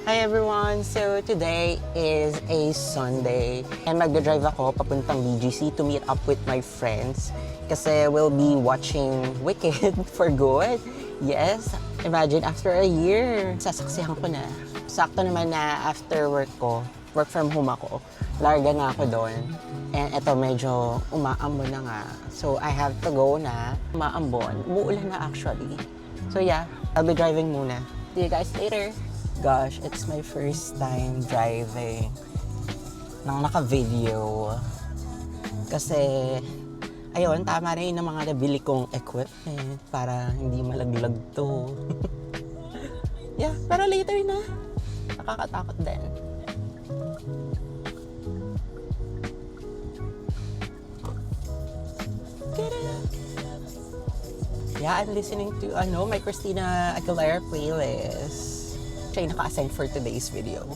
Hi everyone! So today is a Sunday and magdadrive ako papuntang BGC to meet up with my friends kasi we'll be watching Wicked for good. Yes, imagine after a year, sasaksihan ko na. Sakto naman na after work ko, work from home ako, larga na ako doon. And eto medyo umaambon na nga. So I have to go na. Umaambon. Umuulan na actually. So yeah, I'll be driving muna. See you guys later. Gosh, it's my first time driving nang naka-video. Kasi, ayun, tama rin ng mga nabili kong equipment para hindi malaglag to. Yeah, pero later na. Nakakatakot din. Yeah, I'm listening to my Christina Aguilera playlist. Siya yung naka-assign for today's video.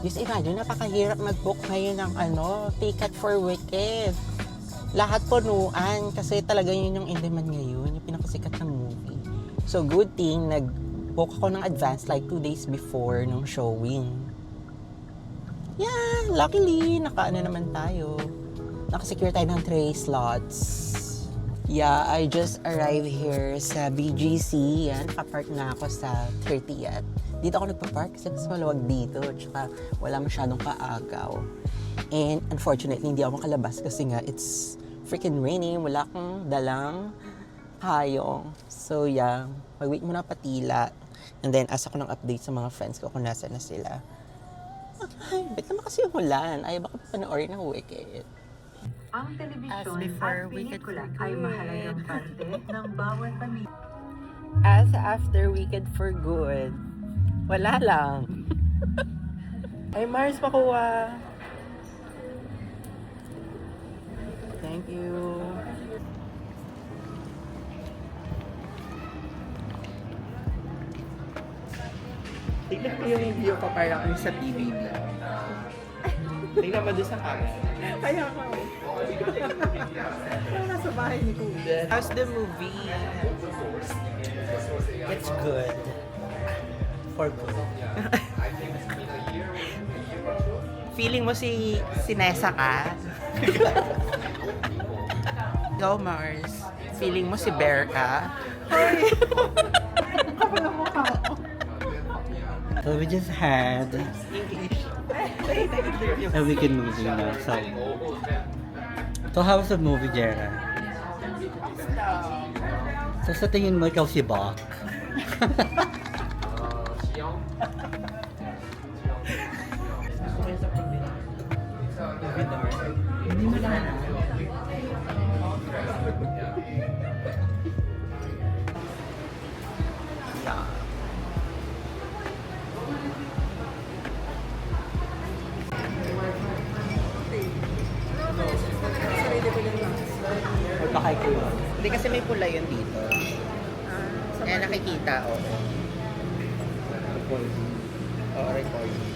Just imagine, napakahirap mag-book ngayon ng ticket for Wicked. Lahat punuan kasi talaga yun yung in-demand ngayon, yung pinakasikat ng movie. So good thing, nag-book ako ng advance like 2 days before nung showing. Yeah, luckily, naka-ano naman tayo. Nakasecure tayo ng 3 slots. Yeah, I just arrived here sa BGC. Yan, nakapark na ako sa 30th. Dito ako nagpa-park kasi mas maluwag dito. Tsaka wala masyadong kaagaw. And unfortunately, hindi ako makalabas kasi nga it's freaking raining. Wala akong dalang hayong. So yeah, mag-wait muna patila. And then ask ako ng update sa mga friends ko kung nasa na sila. Ay, ba't naman kasi umulan? Ay, baka panoorin ng Wicked. Ang telebisyon As before, at Wicked pelikula for ay good. mahalagang parte ng bawat pamilya. As after Wicked for good, wala lang. Ay, Mars, pakuha. Thank you. Tignan ko yung video ko parang sa TV vlog. Tignan mo doon sa camera. Kaya ka. Parang nasa bahay ni Kuya. How's the movie? It's good. For good. Feeling mo si Nessa ka? Go Mars. Feeling mo si Bear ka? So we just had a Wicked movie now. So how was the movie, Jera? So sa tingin mo, ikaw si Bok? Hindi mo lang. Magpakay ko yun. Hindi kasi may pula yun dito. Kaya nakikita, oo. Recording. Oo, recording.